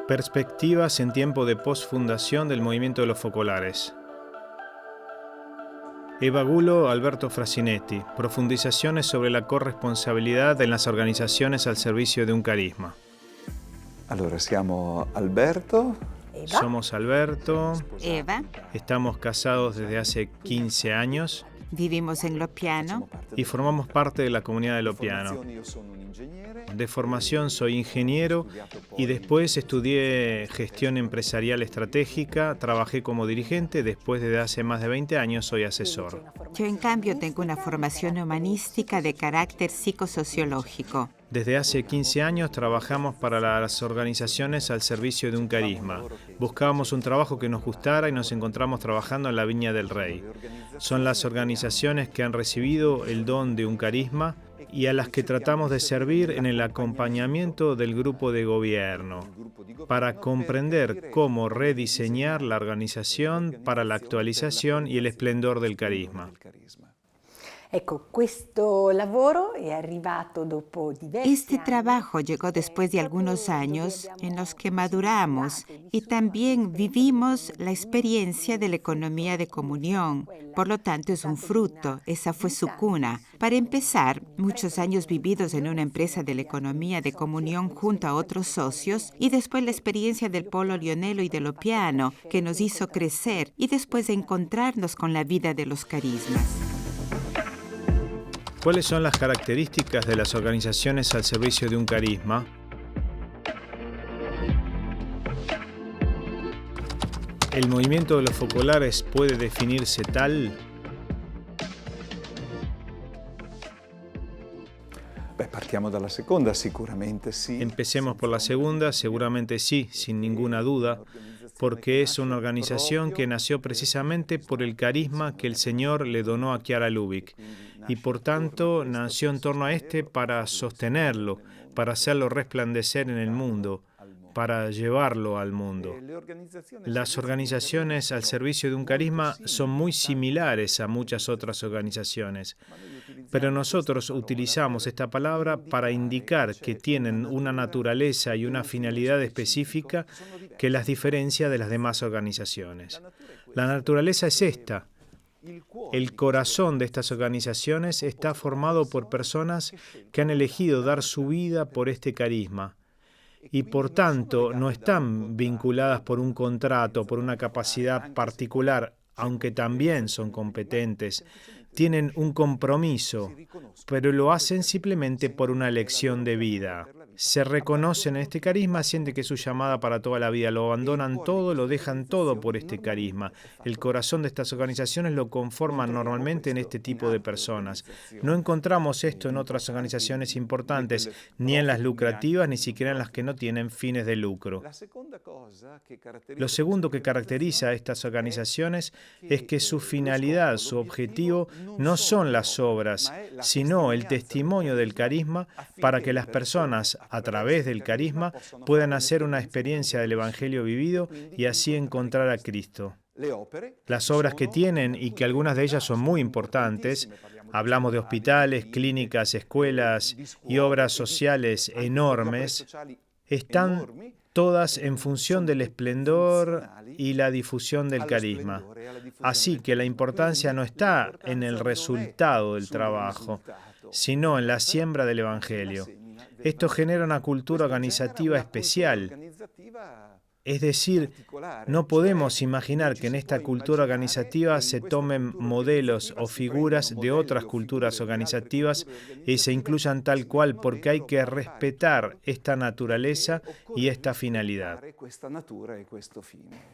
Perspectivas en tiempo de posfundación del movimiento de los focolares. Eva Gulo, Alberto Frasinetti. Profundizaciones sobre la corresponsabilidad en las organizaciones al servicio de un carisma. Allora, siamo Alberto. Eva. Somos Alberto. Eva. Estamos casados desde hace 15 años. Vivimos en Loppiano. Y formamos parte de la comunidad de Loppiano. De formación soy ingeniero y después estudié gestión empresarial estratégica, trabajé como dirigente, después desde hace más de 20 años soy asesor. Yo, en cambio, tengo una formación humanística de carácter psicosociológico. Desde hace 15 años trabajamos para las organizaciones al servicio de un carisma. Buscábamos un trabajo que nos gustara y nos encontramos trabajando en la Viña del Rey. Son las organizaciones que han recibido el don de un carisma y a las que tratamos de servir en el acompañamiento del grupo de gobierno, para comprender cómo rediseñar la organización para la actualización y el esplendor del carisma. Este trabajo llegó después de algunos años en los que maduramos y también vivimos la experiencia de la economía de comunión. Por lo tanto, es un fruto, esa fue su cuna. Para empezar, muchos años vividos en una empresa de la economía de comunión junto a otros socios, y después la experiencia del Polo Lionello y de Loppiano, que nos hizo crecer, y después encontrarnos con la vida de los carismas. ¿Cuáles son las características de las organizaciones al servicio de un carisma? ¿El movimiento de los focolares puede definirse tal? Partiamo dalla seconda, sicuramente sí. Empecemos por la segunda, seguramente sí, sin ninguna duda, porque es una organización que nació precisamente por el carisma que el Señor le donó a Chiara Lubich, y por tanto nació en torno a este para sostenerlo, para hacerlo resplandecer en el mundo, para llevarlo al mundo. Las organizaciones al servicio de un carisma son muy similares a muchas otras organizaciones, pero nosotros utilizamos esta palabra para indicar que tienen una naturaleza y una finalidad específica que las diferencia de las demás organizaciones. La naturaleza es esta. El corazón de estas organizaciones está formado por personas que han elegido dar su vida por este carisma y por tanto no están vinculadas por un contrato, por una capacidad particular, aunque también son competentes. Tienen un compromiso, pero lo hacen simplemente por una elección de vida. Se reconocen en este carisma, sienten que es su llamada para toda la vida, lo abandonan todo, lo dejan todo por este carisma. El corazón de estas organizaciones lo conforman normalmente en este tipo de personas. No encontramos esto en otras organizaciones importantes, ni en las lucrativas, ni siquiera en las que no tienen fines de lucro. Lo segundo que caracteriza a estas organizaciones es que su finalidad, su objetivo, no son las obras, sino el testimonio del carisma para que las personas, a través del carisma, puedan hacer una experiencia del Evangelio vivido y así encontrar a Cristo. Las obras que tienen, y que algunas de ellas son muy importantes, hablamos de hospitales, clínicas, escuelas y obras sociales enormes, están todas en función del esplendor y la difusión del carisma. Así que la importancia no está en el resultado del trabajo, sino en la siembra del Evangelio. Esto genera una cultura organizativa especial. Es decir, no podemos imaginar que en esta cultura organizativa se tomen modelos o figuras de otras culturas organizativas y se incluyan tal cual, porque hay que respetar esta naturaleza y esta finalidad.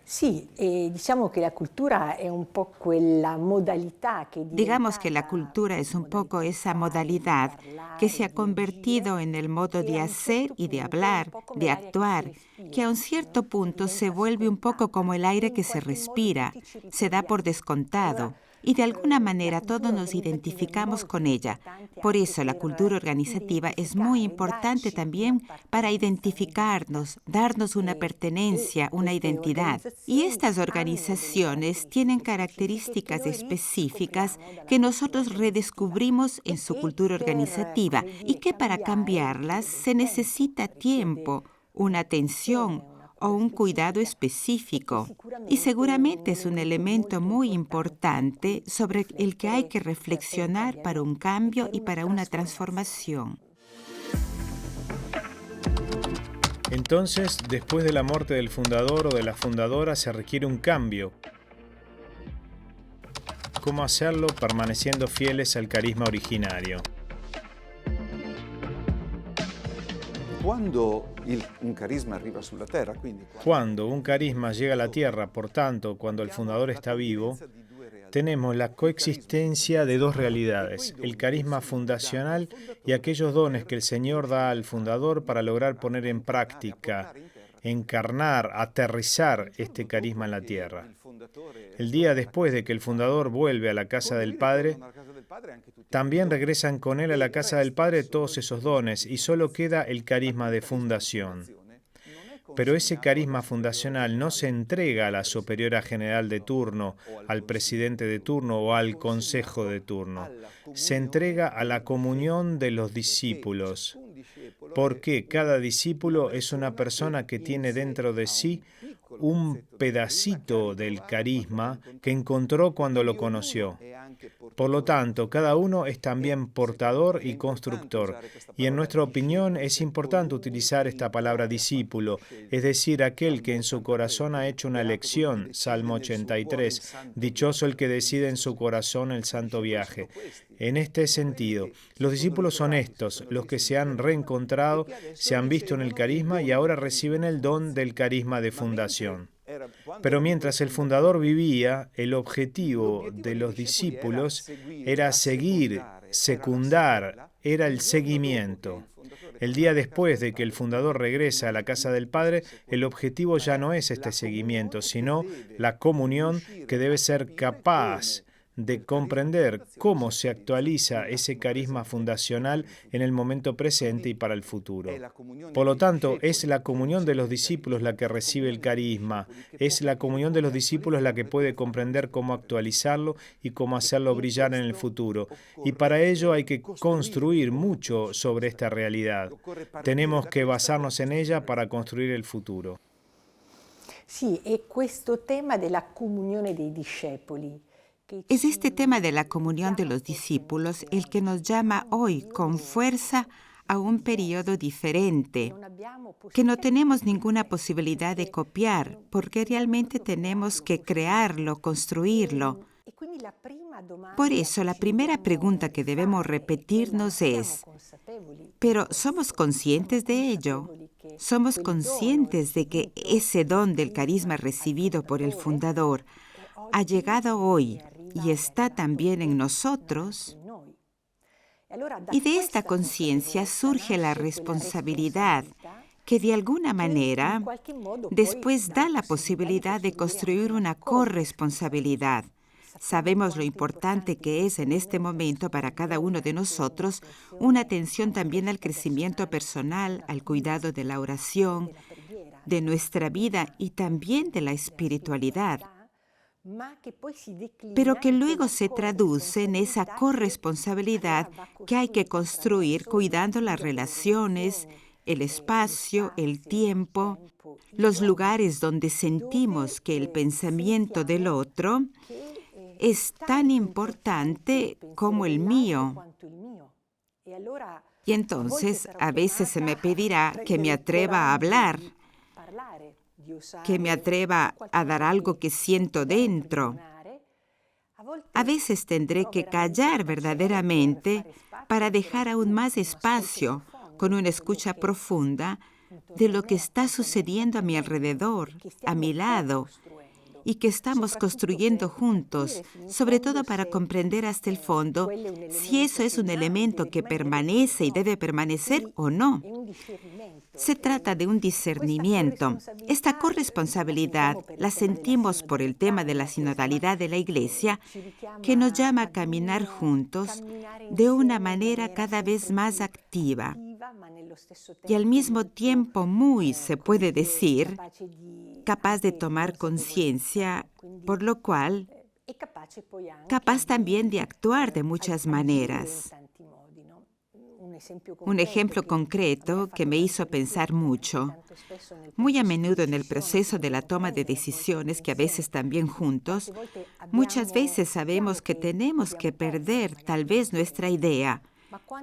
Sí, diciamo que la cultura è un po' quella modalità che Digamos que la cultura es un poco esa modalidad que se ha convertido en el modo de hacer y de hablar, de actuar, que a un cierto punto se vuelve un poco como el aire que se respira, se da por descontado. Y de alguna manera todos nos identificamos con ella. Por eso la cultura organizativa es muy importante también para identificarnos, darnos una pertenencia, una identidad. Y estas organizaciones tienen características específicas que nosotros redescubrimos en su cultura organizativa y que para cambiarlas se necesita tiempo, una atención, o un cuidado específico. Y seguramente es un elemento muy importante sobre el que hay que reflexionar para un cambio y para una transformación. Entonces, después de la muerte del fundador o de la fundadora, se requiere un cambio. ¿Cómo hacerlo permaneciendo fieles al carisma originario? Cuando un carisma arriva sulla terra, Cuando un carisma llega a la tierra, por tanto, cuando el fundador está vivo, tenemos la coexistencia de dos realidades, el carisma fundacional y aquellos dones que el Señor da al fundador para lograr poner en práctica, encarnar, aterrizar este carisma en la tierra. El día después de que el fundador vuelve a la casa del Padre, también regresan con él a la casa del Padre todos esos dones y solo queda el carisma de fundación. Pero ese carisma fundacional no se entrega a la superiora general de turno, al presidente de turno o al consejo de turno. Se entrega a la comunión de los discípulos, porque cada discípulo es una persona que tiene dentro de sí un pedacito del carisma que encontró cuando lo conoció. Por lo tanto, cada uno es también portador y constructor. Y en nuestra opinión es importante utilizar esta palabra discípulo, es decir, aquel que en su corazón ha hecho una elección, Salmo 83, dichoso el que decide en su corazón el santo viaje. En este sentido, los discípulos son estos, los que se han reencontrado, se han visto en el carisma y ahora reciben el don del carisma de fundación. Pero mientras el fundador vivía, el objetivo de los discípulos era seguir, secundar, era el seguimiento. El día después de que el fundador regresa a la casa del Padre, el objetivo ya no es este seguimiento, sino la comunión que debe ser capaz de comprender cómo se actualiza ese carisma fundacional en el momento presente y para el futuro. Por lo tanto, es la comunión de los discípulos la que recibe el carisma, es la comunión de los discípulos la que puede comprender cómo actualizarlo y cómo hacerlo brillar en el futuro. Y para ello hay que construir mucho sobre esta realidad. Tenemos que basarnos en ella para construir el futuro. Sí, e questo tema della comunione dei discepoli. Es este tema de la comunión de los discípulos el que nos llama hoy con fuerza a un periodo diferente, que no tenemos ninguna posibilidad de copiar, porque realmente tenemos que crearlo, construirlo. Por eso, la primera pregunta que debemos repetirnos es, ¿pero somos conscientes de ello? ¿Somos conscientes de que ese don del carisma recibido por el fundador ha llegado hoy y está también en nosotros? Y de esta conciencia surge la responsabilidad que de alguna manera después da la posibilidad de construir una corresponsabilidad. Sabemos lo importante que es en este momento para cada uno de nosotros una atención también al crecimiento personal, al cuidado de la oración, de nuestra vida y también de la espiritualidad, pero que luego se traduce en esa corresponsabilidad que hay que construir cuidando las relaciones, el espacio, el tiempo, los lugares donde sentimos que el pensamiento del otro es tan importante como el mío. Y entonces a veces se me pedirá que me atreva a hablar, que me atreva a dar algo que siento dentro. A veces tendré que callar verdaderamente para dejar aún más espacio, con una escucha profunda, de lo que está sucediendo a mi alrededor, a mi lado, y que estamos construyendo juntos, sobre todo para comprender hasta el fondo si eso es un elemento que permanece y debe permanecer o no. Se trata de un discernimiento. Esta corresponsabilidad la sentimos por el tema de la sinodalidad de la Iglesia, que nos llama a caminar juntos de una manera cada vez más activa y al mismo tiempo muy, se puede decir, capaz de tomar conciencia, por lo cual capaz también de actuar de muchas maneras. Un ejemplo concreto que me hizo pensar mucho. Muy a menudo en el proceso de la toma de decisiones, que a veces también juntos, muchas veces sabemos que tenemos que perder tal vez nuestra idea.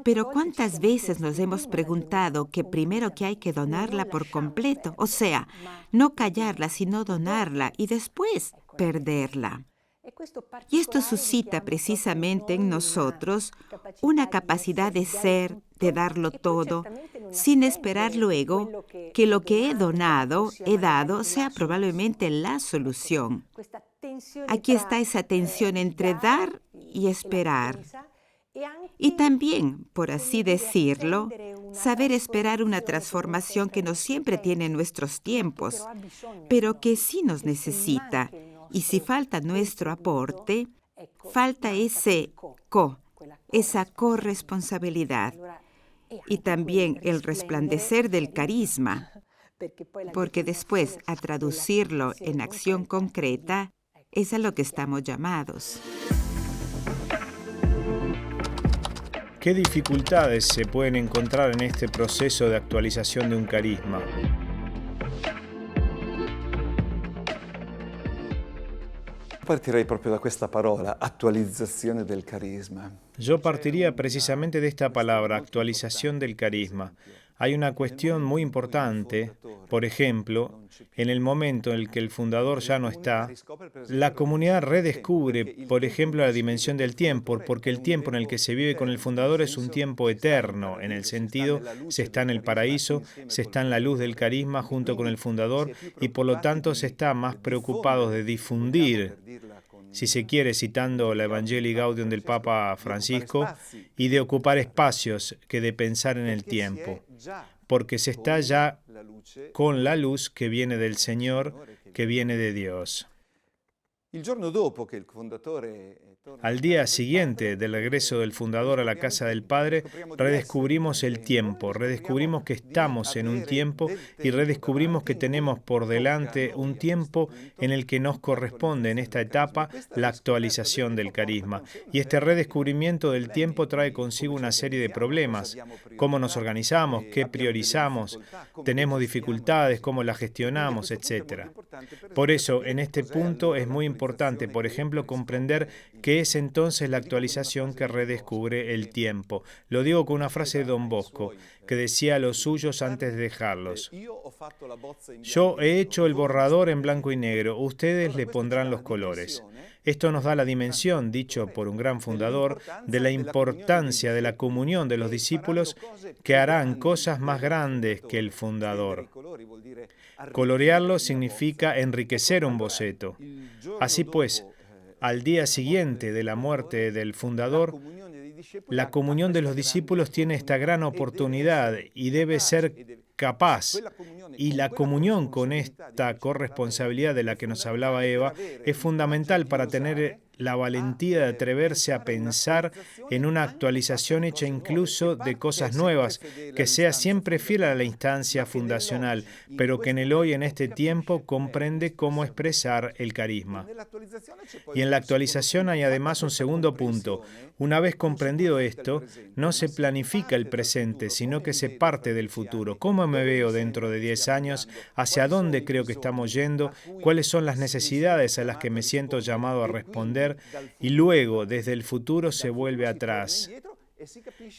Pero ¿cuántas veces nos hemos preguntado que primero que hay que donarla por completo? O sea, no callarla, sino donarla y después perderla. Y esto suscita precisamente en nosotros una capacidad de ser, de darlo todo, sin esperar luego que lo que he dado, sea probablemente la solución. Aquí está esa tensión entre dar y esperar. Y también, por así decirlo, saber esperar una transformación que no siempre tiene en nuestros tiempos, pero que sí nos necesita. Y si falta nuestro aporte, falta esa corresponsabilidad. Y también el resplandecer del carisma, porque después, a traducirlo en acción concreta, es a lo que estamos llamados. ¿Qué dificultades se pueden encontrar en este proceso de actualización de un carisma? Partirei proprio da questa parola, attualizzazione del carisma. Yo partiría precisamente de esta palabra, actualización del carisma. Hay una cuestión muy importante, por ejemplo, en el momento en el que el fundador ya no está, la comunidad redescubre, por ejemplo, la dimensión del tiempo, porque el tiempo en el que se vive con el fundador es un tiempo eterno, en el sentido, se está en el paraíso, se está en la luz del carisma junto con el fundador y por lo tanto se está más preocupado de difundir, si se quiere, citando la Evangelii Gaudium del Papa Francisco, y de ocupar espacios que de pensar en el tiempo, porque se está ya con la luz que viene del Señor, que viene de Dios. Al día siguiente del regreso del fundador a la casa del Padre, redescubrimos el tiempo, redescubrimos que estamos en un tiempo y redescubrimos que tenemos por delante un tiempo en el que nos corresponde en esta etapa la actualización del carisma. Y este redescubrimiento del tiempo trae consigo una serie de problemas. ¿Cómo nos organizamos? ¿Qué priorizamos? ¿Tenemos dificultades? ¿Cómo las gestionamos? Etcétera. Por eso, en este punto es muy importante, por ejemplo, comprender qué es entonces la actualización que redescubre el tiempo. Lo digo con una frase de Don Bosco, que decía a los suyos antes de dejarlos: yo he hecho el borrador en blanco y negro, ustedes le pondrán los colores. Esto nos da la dimensión, dicho por un gran fundador, de la importancia de la comunión de los discípulos que harán cosas más grandes que el fundador. Colorearlo significa enriquecer un boceto. Así pues, al día siguiente de la muerte del fundador, la comunión de los discípulos tiene esta gran oportunidad y debe ser capaz. Y la comunión con esta corresponsabilidad de la que nos hablaba Eva es fundamental para tener la valentía de atreverse a pensar en una actualización hecha incluso de cosas nuevas, que sea siempre fiel a la instancia fundacional, pero que en el hoy, en este tiempo, comprende cómo expresar el carisma. Y en la actualización hay además un segundo punto. Una vez comprendido esto, no se planifica el presente, sino que se parte del futuro. ¿Cómo me veo dentro de 10 años? ¿Hacia dónde creo que estamos yendo? ¿Cuáles son las necesidades a las que me siento llamado a responder? Y luego, desde el futuro, se vuelve atrás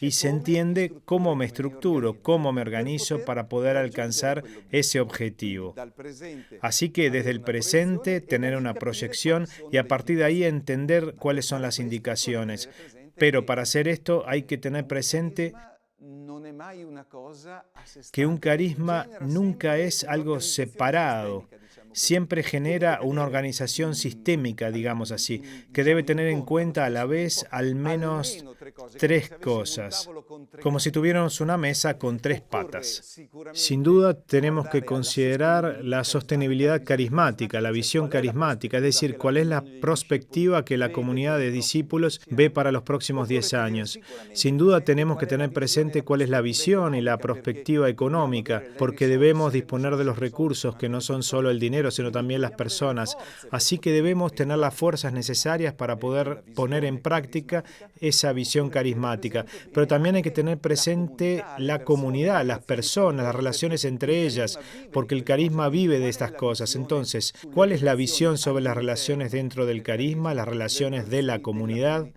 y se entiende cómo me estructuro, cómo me organizo para poder alcanzar ese objetivo. Así que desde el presente tener una proyección y a partir de ahí entender cuáles son las indicaciones. Pero para hacer esto hay que tener presente que un carisma nunca es algo separado. Siempre genera una organización sistémica, digamos así, que debe tener en cuenta a la vez al menos 3 cosas, como si tuviéramos una mesa con 3 patas. Sin duda tenemos que considerar la sostenibilidad carismática, la visión carismática, es decir, cuál es la perspectiva que la comunidad de discípulos ve para los próximos 10 años. Sin duda tenemos que tener presente cuál es la visión y la perspectiva económica, porque debemos disponer de los recursos que no son solo el dinero, compañeros, sino también las personas. Así que debemos tener las fuerzas necesarias para poder poner en práctica esa visión carismática. Pero también hay que tener presente la comunidad, las personas, las relaciones entre ellas, porque el carisma vive de estas cosas. Entonces, ¿cuál es la visión sobre las relaciones dentro del carisma, las relaciones de la comunidad?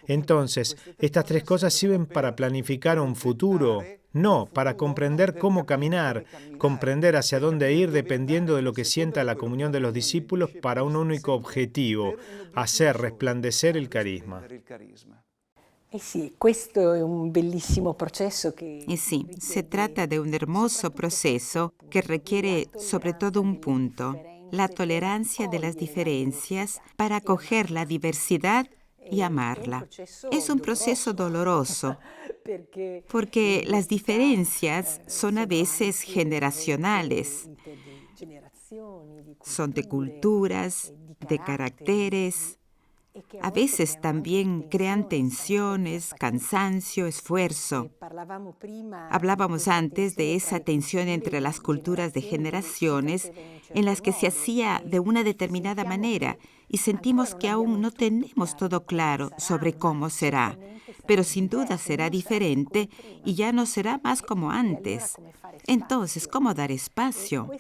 Entonces, ¿estas tres cosas sirven para planificar un futuro? No, para comprender cómo caminar, comprender hacia dónde ir dependiendo de lo que sienta la comunión de los discípulos para un único objetivo, hacer resplandecer el carisma. Sí, questo è un bellissimo processo che... Y sí, se trata de un hermoso proceso que requiere sobre todo un punto, la tolerancia de las diferencias para acoger la diversidad y amarla. Es un proceso doloroso porque las diferencias son a veces generacionales, son de culturas, de caracteres. A veces también crean tensiones, cansancio, esfuerzo. Hablábamos antes de esa tensión entre las culturas de generaciones en las que se hacía de una determinada manera y sentimos que aún no tenemos todo claro sobre cómo será, pero sin duda será diferente y ya no será más como antes. Entonces, ¿cómo dar espacio?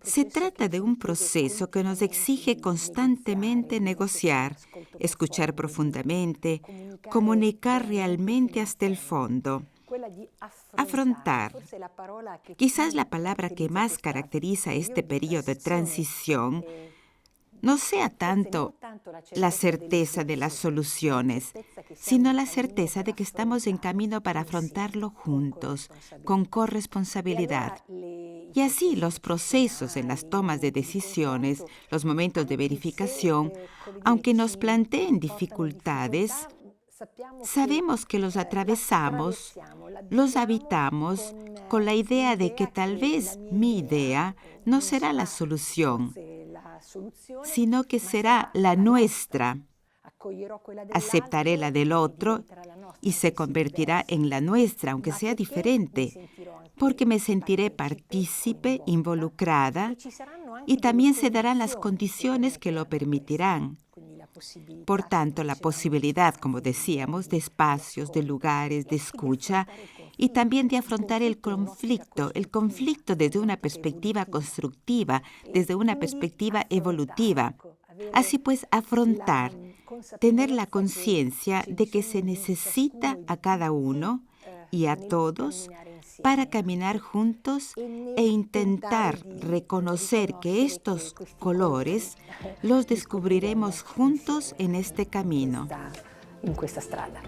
Se trata de un proceso que nos exige constantemente negociar, escuchar profundamente, comunicar realmente hasta el fondo. Afrontar. Quizás la palabra que más caracteriza este periodo de transición no sea tanto la certeza de las soluciones, sino la certeza de que estamos en camino para afrontarlo juntos, con corresponsabilidad. Y así los procesos en las tomas de decisiones, los momentos de verificación, aunque nos planteen dificultades, sabemos que los atravesamos, los habitamos con la idea de que tal vez mi idea no será la solución, sino que será la nuestra. Aceptaré la del otro y se convertirá en la nuestra, aunque sea diferente, porque me sentiré partícipe, involucrada, y también se darán las condiciones que lo permitirán. Por tanto, la posibilidad, como decíamos, de espacios, de lugares, de escucha, y también de afrontar el conflicto desde una perspectiva constructiva, desde una perspectiva evolutiva. Así pues, afrontar, tener la conciencia de que se necesita a cada uno y a todos para caminar juntos e intentar reconocer que estos colores los descubriremos juntos en este camino. In questa strada.